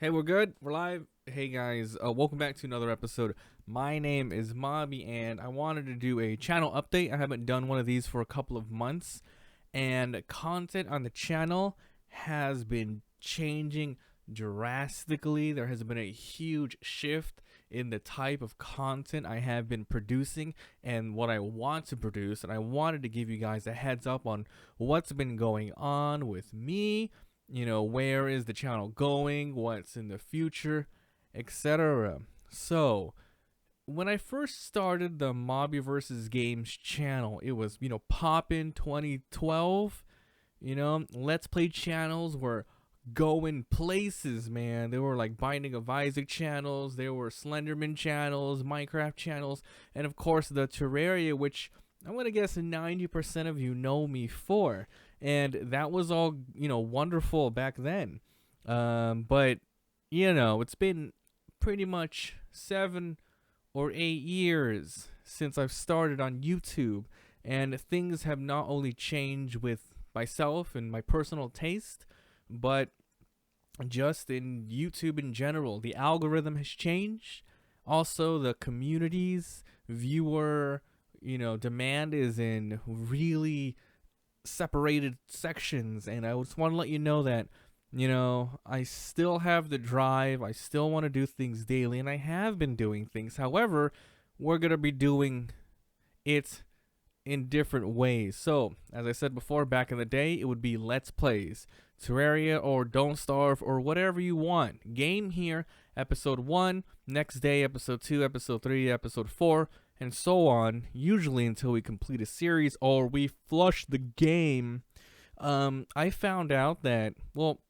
Hey, we're good. We're live. Hey guys, welcome back to another episode. My name is Mobby, and I wanted to do a channel update. I haven't done one of these for a couple of months, and content on the channel has been changing drastically. There has been a huge shift in the type of content I have been producing and what I want to produce, and I wanted to give you guys a heads up on what's been going on with me. Where is the channel going, what's in the future, etc. So, when I first started the MabiVsGames channel, it was, poppin' 2012. Let's Play channels were going places, man. They were like Binding of Isaac channels, there were Slenderman channels, Minecraft channels, and of course the Terraria, which I'm gonna guess 90% of you know me for. And that was all, wonderful back then. But, it's been pretty much 7 or 8 years since I've started on YouTube. And things have not only changed with myself and my personal taste, but just in YouTube in general. The algorithm has changed. Also, the community's viewer, demand is in really separated sections, and I just want to let you know that I still have the drive. I still want to do things daily, and I have been doing things. However, we're gonna be doing it in different ways. So, as I said before, back in the day, it would be Let's Plays, Terraria, or Don't Starve, or whatever you want. Game here, episode 1, next day, episode 2, episode 3, episode 4, and so on, usually until we complete a series or we flush the game. I found out that, well,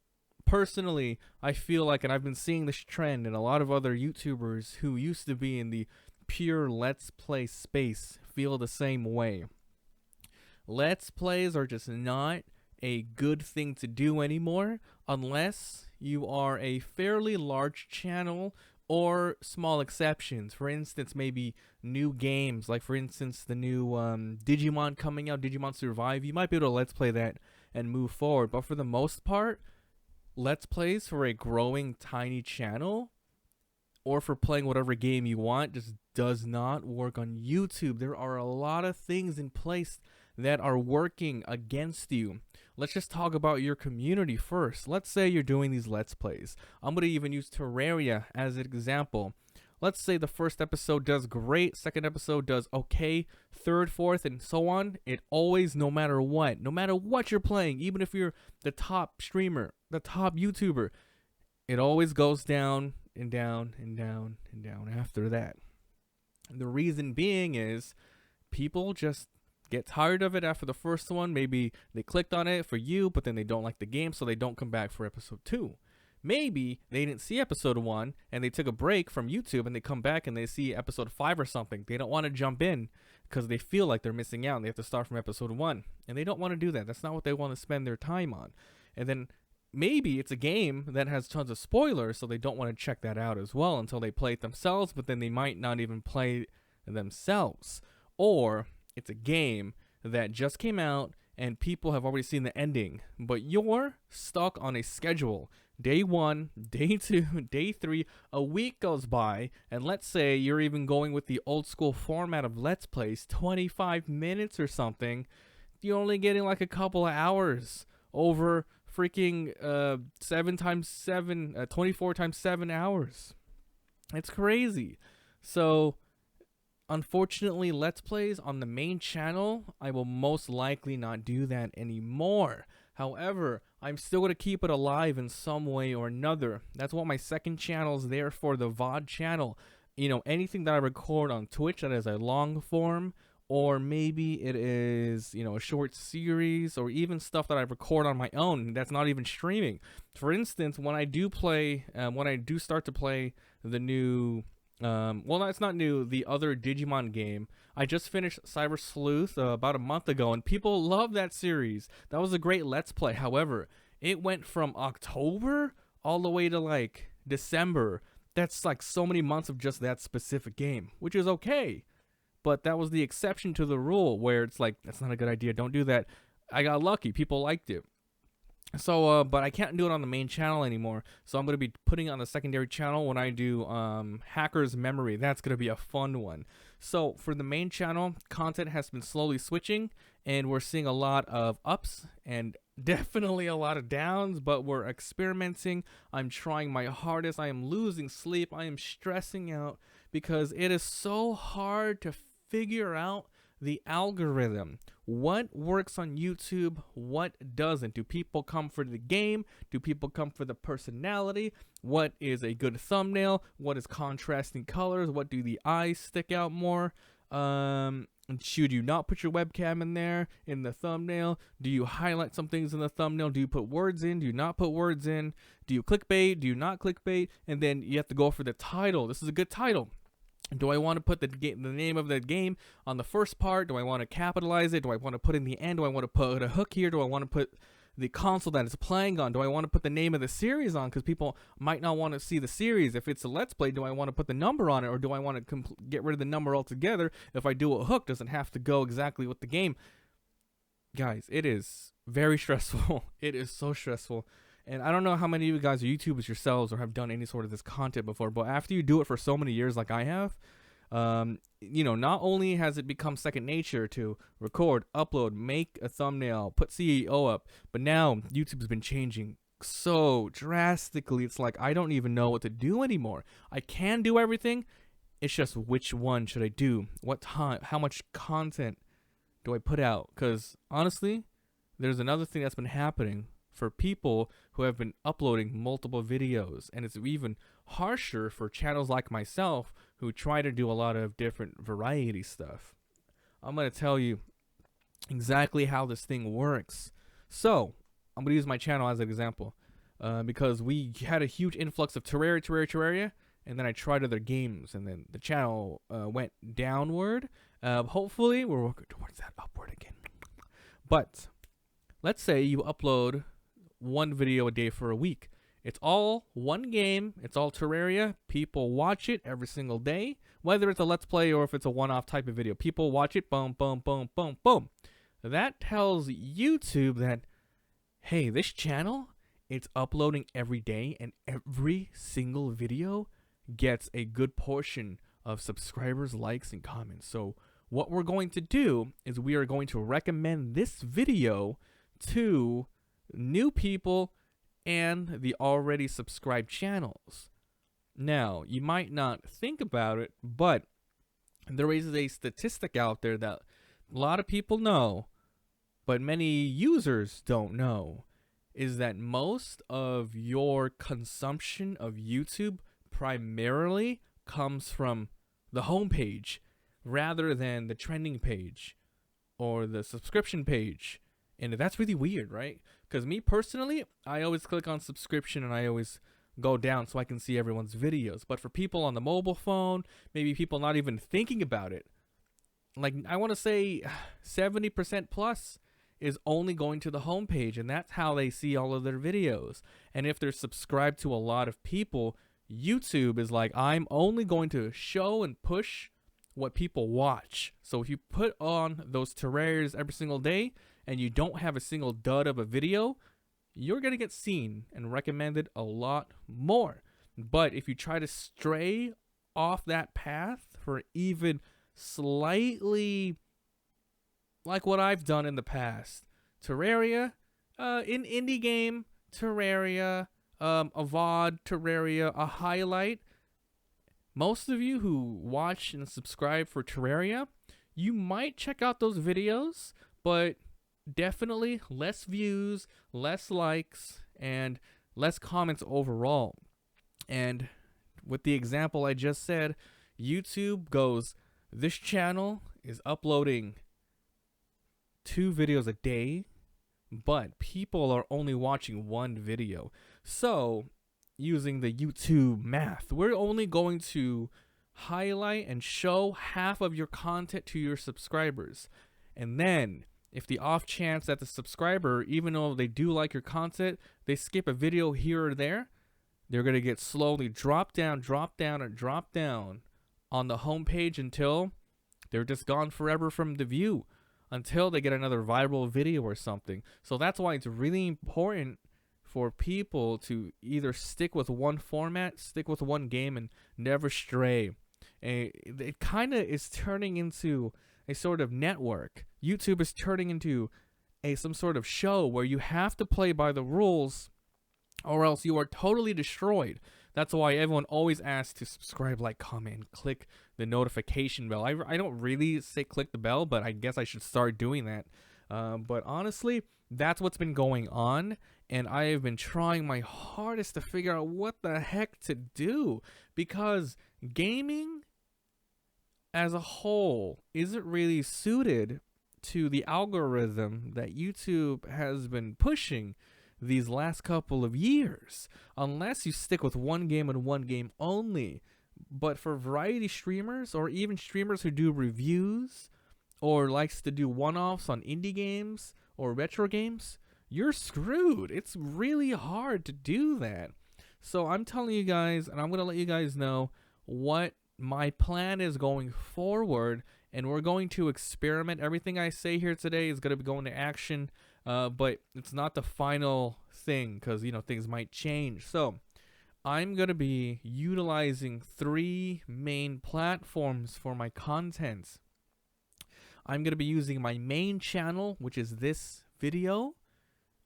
personally, I feel like, and I've been seeing this trend in a lot of other YouTubers who used to be in the pure Let's Play space feel the same way. Let's Plays are just not a good thing to do anymore unless you are a fairly large channel or small exceptions. For instance, maybe new games, like for instance the new Digimon coming out, Digimon Survive. You might be able to Let's Play that and move forward, but for the most part, Let's Plays for a growing tiny channel or for playing whatever game you want just does not work on YouTube. There are a lot of things in place that are working against you. Let's just talk about your community first. Let's say you're doing these Let's Plays. I'm going to even use Terraria as an example. Let's say the first episode does great, second episode does okay, third, fourth, and so on. It always, no matter what you're playing, even if you're the top streamer, the top YouTuber, it always goes down and down and down and down after that. The reason being is people just get tired of it after the first one. Maybe they clicked on it for you, but then they don't like the game, so they don't come back for episode 2. Maybe they didn't see episode 1 and they took a break from YouTube and they come back and they see episode 5 or something. They don't want to jump in because they feel like they're missing out and they have to start from episode 1. And they don't want to do that. That's not what they want to spend their time on. And then maybe it's a game that has tons of spoilers, so they don't want to check that out as well until they play it themselves, but then they might not even play themselves. Or it's a game that just came out and people have already seen the ending, but you're stuck on a schedule. Day 1, day 2, day 3, a week goes by, and let's say you're even going with the old school format of Let's Plays, 25 minutes or something. You're only getting like a couple of hours over freaking 7 times 7, 24 times 7 hours. It's crazy. So, unfortunately, Let's Plays on the main channel, I will most likely not do that anymore. However, I'm still going to keep it alive in some way or another. That's what my second channel is there for, the VOD channel. Anything that I record on Twitch that is a long form, or maybe it is, a short series, or even stuff that I record on my own that's not even streaming. For instance, when I do start to play the new, well, it's not new, the other Digimon game, I just finished Cyber Sleuth about a month ago, and people love that series. That was a great Let's Play. However, it went from October all the way to like December. That's like so many months of just that specific game, which is okay. But that was the exception to the rule where it's like, that's not a good idea, don't do that. I got lucky, people liked it. So, but I can't do it on the main channel anymore. So I'm going to be putting it on the secondary channel when I do Hacker's Memory. That's going to be a fun one. So for the main channel, content has been slowly switching, and we're seeing a lot of ups and definitely a lot of downs, but we're experimenting. I'm trying my hardest. I am losing sleep. I am stressing out because it is so hard to figure out the algorithm. What works on YouTube? What doesn't? Do people come for the game? Do people come for the personality? What is a good thumbnail? What is contrasting colors? What do the eyes stick out more? Should you not put your webcam in there in the thumbnail? Do you highlight some things in the thumbnail? Do you put words in? Do you not put words in? Do you clickbait? Do you not clickbait? And then you have to go for the title. This is a good title. Do I want to put the name of the game on the first part? Do I want to capitalize it? Do I want to put in the end? Do I want to put a hook here? Do I want to put the console that it's playing on? Do I want to put the name of the series on? Because people might not want to see the series. If it's a Let's Play, do I want to put the number on it? Or do I want to get rid of the number altogether? If I do a hook, doesn't have to go exactly with the game. Guys, it is very stressful. It is so stressful. And I don't know how many of you guys are YouTubers yourselves or have done any sort of this content before, but after you do it for so many years like I have, you know, not only has it become second nature to record, upload, make a thumbnail, put CEO up, but now YouTube's been changing so drastically. It's like I don't even know what to do anymore. I can do everything. It's just which one should I do? What time? How much content do I put out? Because honestly, there's another thing that's been happening for people who have been uploading multiple videos, and it's even harsher for channels like myself who try to do a lot of different variety stuff. I'm going to tell you exactly how this thing works. So I'm going to use my channel as an example, because we had a huge influx of Terraria, and then I tried other games, and then the channel went downward. Hopefully we're working towards that upward again. But let's say you upload one video a day for a week. It's all one game. It's all Terraria. People watch it every single day, whether it's a Let's Play or if it's a one-off type of video. People watch it, boom, boom, boom, boom, boom. That tells YouTube that, hey, this channel, it's uploading every day, and every single video gets a good portion of subscribers, likes, and comments. So what we're going to do is we are going to recommend this video to new people and the already subscribed channels. Now, you might not think about it, but there is a statistic out there that a lot of people know, but many users don't know, is that most of your consumption of YouTube primarily comes from the homepage rather than the trending page or the subscription page. And that's really weird, right? Because me personally, I always click on subscription and I always go down so I can see everyone's videos. But for people on the mobile phone, maybe people not even thinking about it, like I want to say 70% plus is only going to the homepage, and that's how they see all of their videos. And if they're subscribed to a lot of people, YouTube is like, I'm only going to show and push what people watch. So if you put on those Terrarias every single day and you don't have a single dud of a video, you're going to get seen and recommended a lot more. But if you try to stray off that path for even slightly like what I've done in the past, Terraria, in indie game, Terraria, a VOD, Terraria, a highlight. Most of you who watch and subscribe for Terraria, you might check out those videos, but definitely less views, less likes, and less comments overall. And with the example I just said, YouTube goes, this channel is uploading 2 videos a day, but people are only watching 1 video. So using the YouTube math, we're only going to highlight and show half of your content to your subscribers. And then if the off chance that the subscriber, even though they do like your content, they skip a video here or there, they're going to get slowly drop down on the homepage until they're just gone forever from the view, until they get another viral video or something. So that's why it's really important for people to either stick with one format, stick with one game, and never stray. And it kind of is turning into a sort of network. YouTube is turning into some sort of show where you have to play by the rules or else you are totally destroyed. That's why everyone always asks to subscribe, like, comment, and click the notification bell. I don't really say click the bell, but I guess I should start doing that. But honestly, that's what's been going on, and I have been trying my hardest to figure out what the heck to do, because gaming as a whole isn't really suited to the algorithm that YouTube has been pushing these last couple of years, unless you stick with one game and one game only. But for variety streamers, or even streamers who do reviews or likes to do one-offs on indie games or retro games, you're screwed. It's really hard to do that. So I'm telling you guys, and I'm going to let you guys know what my plan is going forward, and we're going to experiment. Everything I say here today is going to be going to action, but it's not the final thing, because, you know, things might change. So I'm going to be utilizing 3 main platforms for my content. I'm going to be using my main channel, which is this video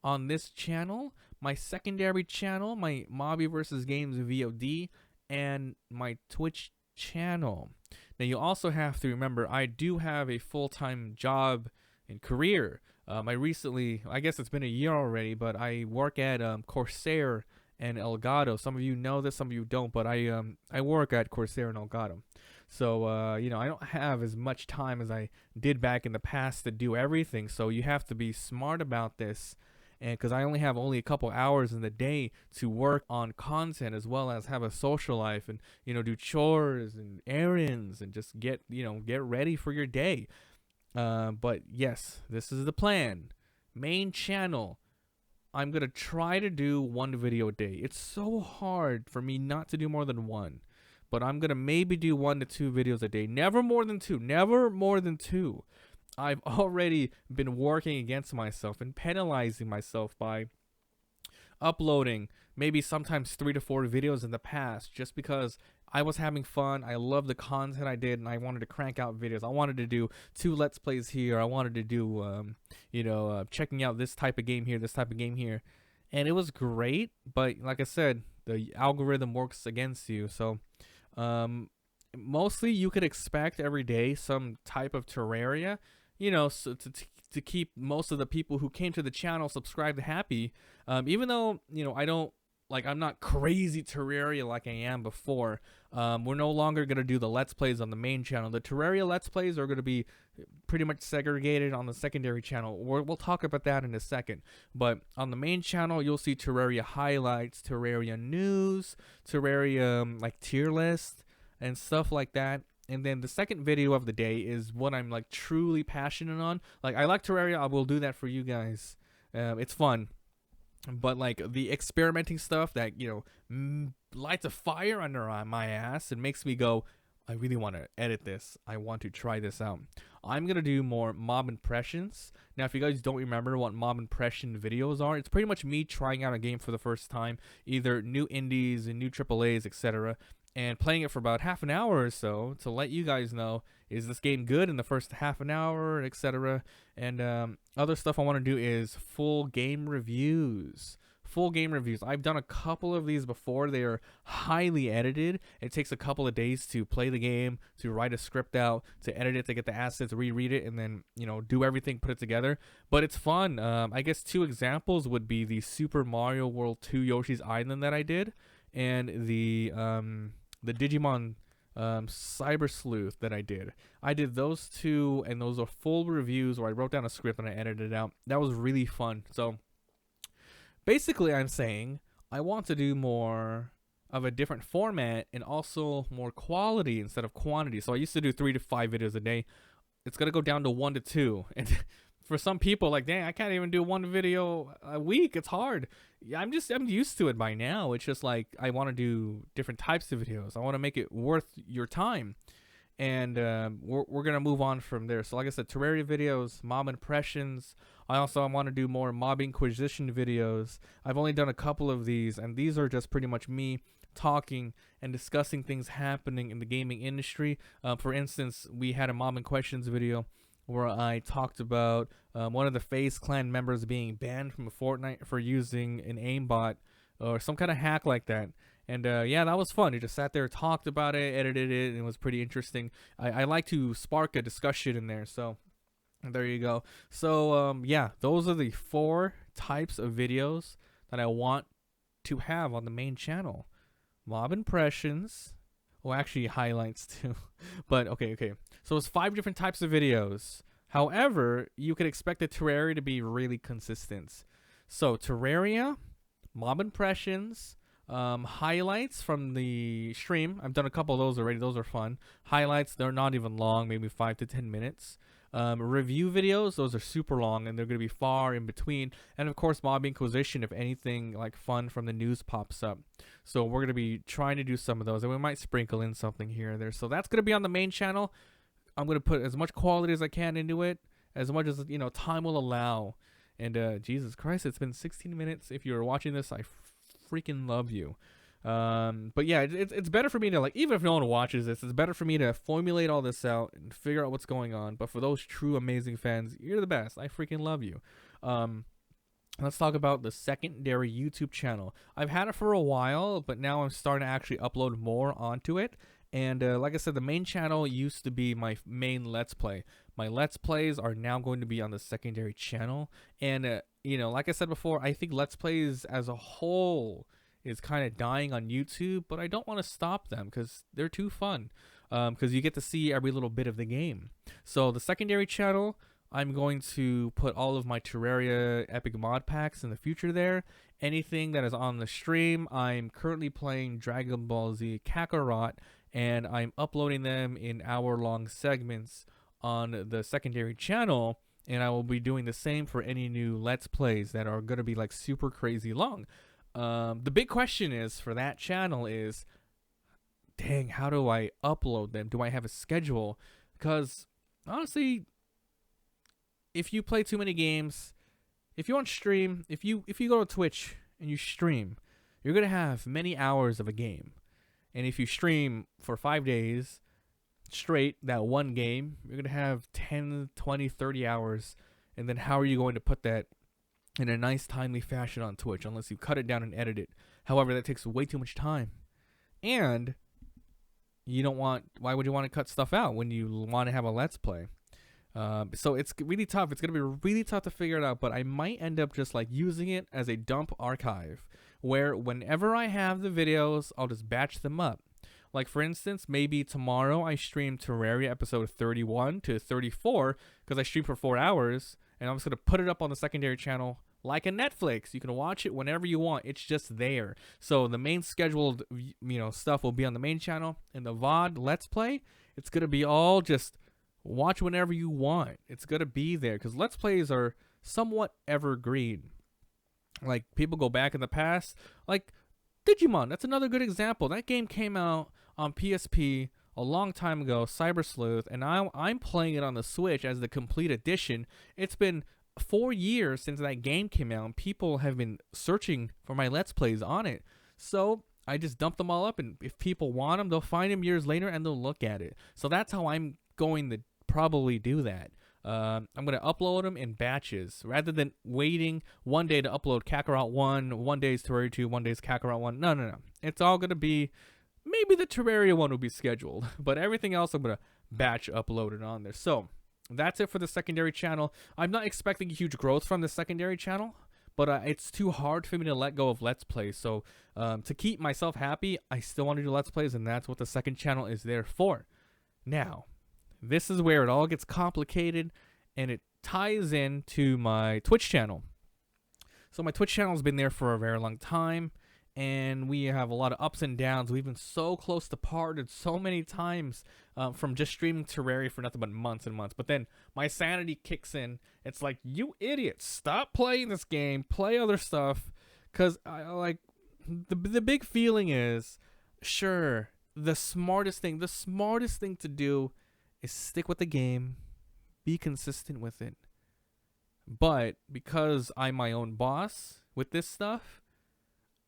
on this channel, my secondary channel, my MabiVsGames VOD, and my Twitch channel. Now, you also have to remember, I do have a full-time job and career. I guess it's been a year already, but I work at Corsair and Elgato. Some of you know this, some of you don't, but I work at Corsair and Elgato. So, you know, I don't have as much time as I did back in the past to do everything. So you have to be smart about this. And because I only have a couple hours in the day to work on content, as well as have a social life and, you know, do chores and errands and just get ready for your day. But yes, this is the plan. Main channel, I'm going to try to do 1 video a day. It's so hard for me not to do more than 1. But I'm going to maybe do 1 to 2 videos a day. Never more than 2. Never more than 2. I've already been working against myself and penalizing myself by uploading maybe sometimes 3 to 4 videos in the past, just because I was having fun. I love the content I did, and I wanted to crank out videos. I wanted to do 2 Let's Plays here. I wanted to do, checking out this type of game here, this type of game here. And it was great, but like I said, the algorithm works against you. So mostly you could expect every day some type of Terraria, you know, so to keep most of the people who came to the channel subscribed happy. Even though, you know, I'm not crazy Terraria like I am before. We're no longer going to do the Let's Plays on the main channel. The Terraria Let's Plays are going to be pretty much segregated on the secondary channel. We'll talk about that in a second. But on the main channel, you'll see Terraria highlights, Terraria news, Terraria like tier list, and stuff like that. And then the second video of the day is what I'm like truly passionate on. Like, I like Terraria. I will do that for you guys. It's fun. But like the experimenting stuff that, you know, lights a fire under my ass and makes me go, I really want to edit this. I want to try this out. I'm going to do more mob impressions. Now, if you guys don't remember what mob impression videos are, it's pretty much me trying out a game for the first time, either new indies and new AAAs, etc., and playing it for about half an hour or so to let you guys know, is this game good in the first half an hour, etc. And other stuff I want to do is full game reviews. Full game reviews. I've done a couple of these before. They are highly edited. It takes a couple of days to play the game, to write a script out, to edit it, to get the assets, reread it, and then, you know, do everything, put it together. But it's fun. I guess 2 examples would be the Super Mario World 2 Yoshi's Island that I did, and the Digimon Cyber Sleuth that I did. I did those 2, and those are full reviews where I wrote down a script and I edited it out. That was really fun. So basically, I'm saying I want to do more of a different format and also more quality instead of quantity. So I used to do 3 to 5 videos a day. It's going to go down to 1 to 2. And for some people, like, dang, I can't even do 1 video a week. It's hard. I'm used to it by now. It's just like I want to do different types of videos. I want to make it worth your time. and we're gonna move on from there. So like I said, Terraria videos, mob impressions. I also want to do more mob inquisition videos. I've only done a couple of these, and these are just pretty much me talking and discussing things happening in the gaming industry. For instance, we had a mob and questions video where I talked about one of the FaZe clan members being banned from Fortnite for using an aimbot or some kind of hack like that. And yeah, that was fun. We just sat there, talked about it, edited it, and it was pretty interesting. I like to spark a discussion in there, so there you go. So yeah, those are the 4 types of videos that I want to have on the main channel. Mob impressions. Well, actually highlights too. But okay. So it's 5 different types of videos. However, you could expect the Terraria to be really consistent. So Terraria, mob impressions, highlights from the stream. I've done a couple of those already. Those are fun. Highlights, they're not even long, maybe 5 to 10 minutes. Review videos, those are super long and they're going to be far in between. And of course, mob inquisition if anything like fun from the news pops up. So we're going to be trying to do some of those, and we might sprinkle in something here and there. So that's going to be on the main channel. I'm going to put as much quality as I can into it, as much as, you know, time will allow. And Jesus Christ, it's been 16 minutes. If you're watching this, I freaking love you. But yeah, it's better for me to, like, even if no one watches this, it's better for me to formulate all this out and figure out what's going on. But for those true amazing fans, you're the best. I freaking love you. Let's talk about the secondary YouTube channel. I've had it for a while, but now I'm starting to actually upload more onto it. And like I said, the main channel used to be my main Let's Play. My Let's Plays are now going to be on the secondary channel. And, you know, like I said before, I think Let's Plays as a whole is kind of dying on YouTube, but I don't want to stop them because they're too fun. Because you get to see every little bit of the game. So the secondary channel, I'm going to put all of my Terraria epic mod packs in the future there. Anything that is on the stream, I'm currently playing Dragon Ball Z Kakarot, and I'm uploading them in hour-long segments on the secondary channel, and I will be doing the same for any new Let's Plays that are going to be like super crazy long. The big question is for that channel is, dang, how do I upload them? Do I have a schedule? Because honestly, if you play too many games, if you on stream, if you go to Twitch and you stream, you're gonna have many hours of a game. And if you stream for 5 days straight, that one game, you're gonna have 10, 20, 30 hours. And then how are you going to put that in a nice, timely fashion on Twitch, unless you cut it down and edit it? However, that takes way too much time. And you don't want, why would you want to cut stuff out when you want to have a Let's Play? So it's really tough. It's going to be really tough to figure it out, but I might end up just like using it as a dump archive where whenever I have the videos, I'll just batch them up. Like for instance, maybe tomorrow I stream Terraria episode 31 to 34 because I stream for 4 hours, and I'm just going to put it up on the secondary channel like a Netflix. You can watch it whenever you want. It's just there. So the main scheduled, you know, stuff will be on the main channel, and the VOD Let's Play, it's going to be all just watch whenever you want. It's going to be there because Let's Plays are somewhat evergreen. Like, people go back in the past. Like, Digimon, that's another good example. That game came out on PSP a long time ago, Cyber Sleuth, and I'm playing it on the Switch as the complete edition. It's been 4 years since that game came out, and people have been searching for my Let's Plays on it. So I just dump them all up, and if people want them, they'll find them years later, and they'll look at it. So that's how I'm going to probably do that. I'm going to upload them in batches rather than waiting one day to upload Kakarot 1, one day's Terraria 2, one day's Kakarot 1. No. It's all going to be, maybe the Terraria 1 will be scheduled, but everything else I'm going to batch upload it on there. So that's it for the secondary channel. I'm not expecting huge growth from the secondary channel, but it's too hard for me to let go of Let's Plays. So to keep myself happy, I still want to do Let's Plays, and that's what the second channel is there for. Now, this is where it all gets complicated, and it ties into my Twitch channel. So my Twitch channel has been there for a very long time, and we have a lot of ups and downs. We've been so close to parted so many times from just streaming Terraria for nothing but months and months. But then my sanity kicks in. It's like, you idiots, stop playing this game, play other stuff. Because I like the big feeling is, sure, the smartest thing to do is stick with the game, be consistent with it. But because I'm my own boss with this stuff,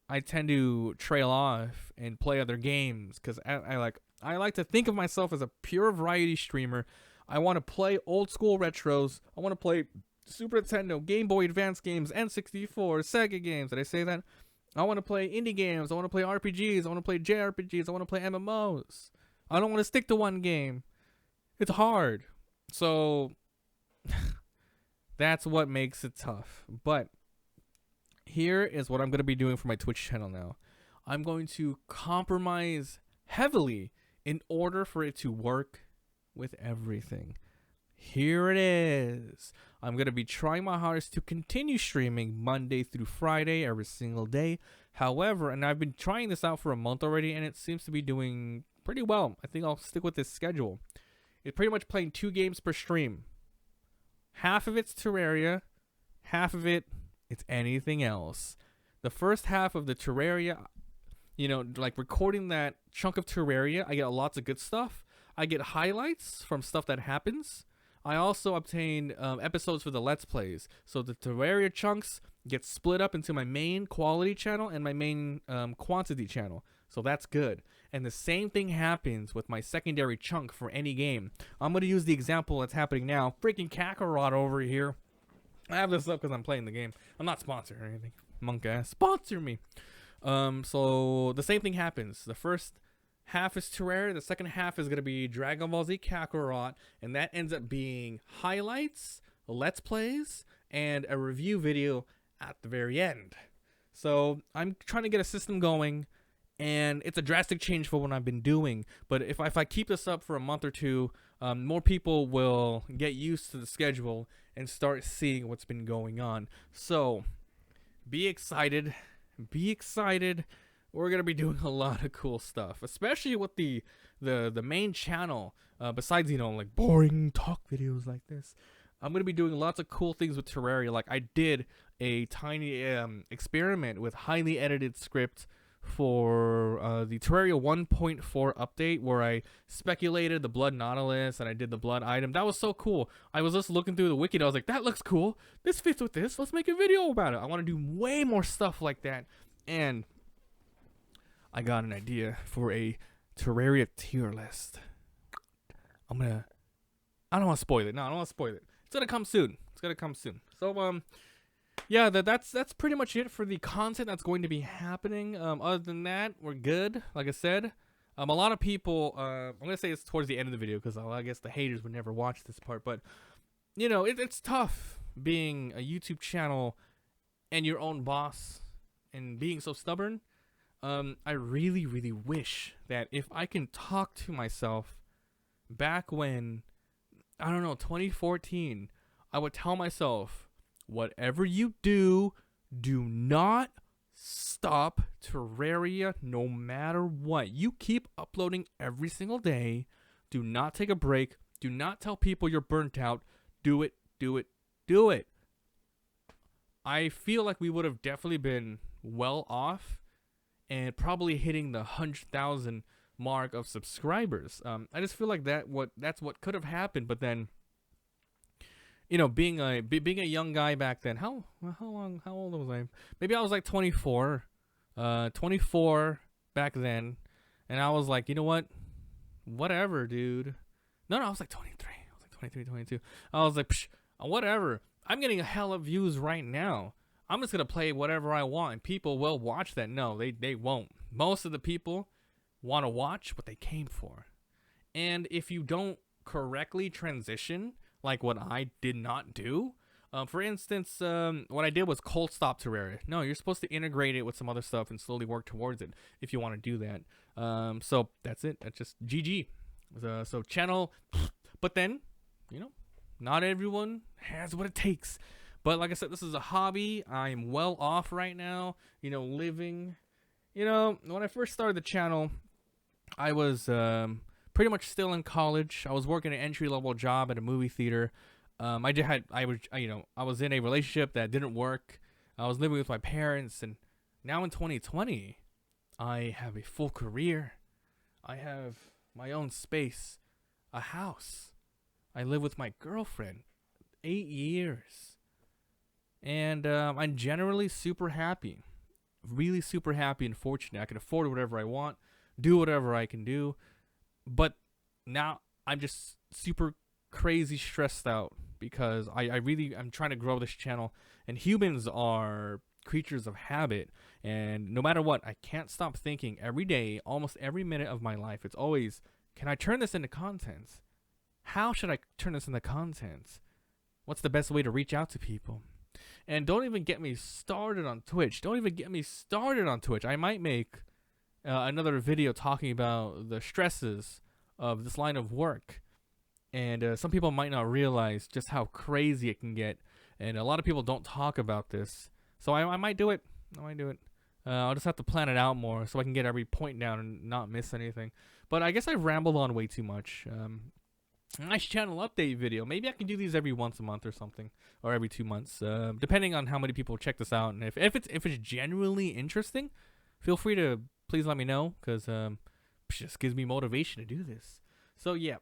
I tend to trail off and play other games because I like to think of myself as a pure variety streamer. I want to play old school retros. I want to play Super Nintendo, Game Boy Advance games, N64, Sega games. Did I say that? I want to play indie games. I want to play RPGs. I want to play JRPGs. I want to play MMOs. I don't want to stick to one game. It's hard. So that's what makes it tough. But here is what I'm going to be doing for my Twitch channel now. I'm going to compromise heavily in order for it to work with everything. Here it is. I'm going to be trying my hardest to continue streaming Monday through Friday every single day. However, and I've been trying this out for a month already, and it seems to be doing pretty well. I think I'll stick with this schedule. It's pretty much playing 2 games per stream. Half of it's Terraria, half of it's anything else. The first half of the Terraria, like recording that chunk of Terraria, I get lots of good stuff. I get highlights from stuff that happens. I also obtain episodes for the Let's Plays. So the Terraria chunks get split up into my main quality channel and my main quantity channel. So that's good. And the same thing happens with my secondary chunk for any game. I'm going to use the example that's happening now. Freaking Kakarot over here. I have this up because I'm playing the game. I'm not sponsored or anything. Monk ass. Sponsor me. So the same thing happens. The first half is Terraria. The second half is going to be Dragon Ball Z Kakarot. And that ends up being highlights, Let's Plays, and a review video at the very end. So I'm trying to get a system going. And it's a drastic change for what I've been doing. But if I keep this up for a month or two, more people will get used to the schedule and start seeing what's been going on. So be excited. Be excited. We're going to be doing a lot of cool stuff, especially with the main channel. Besides, like boring talk videos like this, I'm going to be doing lots of cool things with Terraria. Like I did a tiny experiment with highly edited script for the Terraria 1.4 update, where I speculated the Blood Nautilus and I did the Blood item. That was so cool. I was just looking through the wiki and I was like, that looks cool. This fits with this. Let's make a video about it. I want to do way more stuff like that. And I got an idea for a Terraria tier list. I don't want to spoil it. No, I don't want to spoil it. It's going to come soon. So, yeah, that's pretty much it for the content that's going to be happening. Other than that, we're good. Like I said, a lot of people, I'm going to say it's towards the end of the video because I guess the haters would never watch this part. But, it's tough being a YouTube channel and your own boss and being so stubborn. I really, really wish that if I can talk to myself back when, 2014, I would tell myself, whatever you do, do not stop Terraria no matter what. You keep uploading every single day. Do not take a break. Do not tell people you're burnt out. Do it, do it, do it. I feel like we would have definitely been well off and probably hitting the 100,000 mark of subscribers. I just feel like that's what could have happened, but then being a young guy back then, how old was I? Maybe I was like 24 back then, and I was like, you know what? Whatever, dude. No, I was like 23. I was like 23, 22. I was like, psh, whatever. I'm getting a hell of views right now. I'm just gonna play whatever I want, and people will watch that. No, they won't. Most of the people want to watch what they came for, and if you don't correctly transition, like what I did not do. For instance, what I did was cold stop Terraria. No, you're supposed to integrate it with some other stuff and slowly work towards it if you want to do that. So that's it. That's just GG. So channel, but then, not everyone has what it takes. But like I said, this is a hobby. I'm well off right now, living. When I first started the channel, I was pretty much still in college. I was working an entry-level job at a movie theater. I was in a relationship that didn't work. I was living with my parents, and now in 2020, I have a full career. I have my own space, a house. I live with my girlfriend, 8 years. And I'm generally super happy. Really super happy and fortunate. I can afford whatever I want, do whatever I can do. But now I'm just super crazy stressed out because I'm trying to grow this channel, and humans are creatures of habit, and no matter what, I can't stop thinking every day, almost every minute of my life. It's always, can I turn this into content? How should I turn this into content? What's the best way to reach out to people? And don't even get me started on Twitch. Don't even get me started on Twitch. I might make another video talking about the stresses of this line of work. And some people might not realize just how crazy it can get. And a lot of people don't talk about this. So I might do it. I'll just have to plan it out more so I can get every point down and not miss anything. But I guess I rambled on way too much. Nice channel update video. Maybe I can do these every once a month or something, or every 2 months, depending on how many people check this out. And if it's genuinely interesting, feel free to please let me know, because it just gives me motivation to do this. So yeah,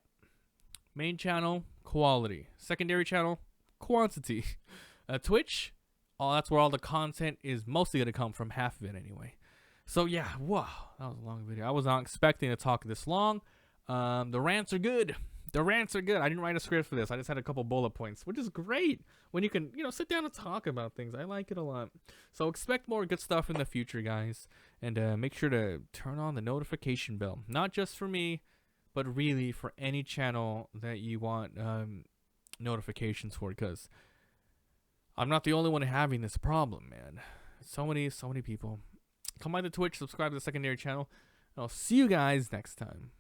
main channel quality, secondary channel quantity, Twitch. That's where all the content is mostly gonna come from, half of it anyway. So yeah, wow, that was a long video. I was not expecting to talk this long. The rants are good. I didn't write a script for this. I just had a couple bullet points, which is great when you can, sit down and talk about things. I like it a lot. So expect more good stuff in the future, guys. And make sure to turn on the notification bell. Not just for me, but really for any channel that you want notifications for, because I'm not the only one having this problem, man. So many people. Come by the Twitch, subscribe to the secondary channel. I'll see you guys next time.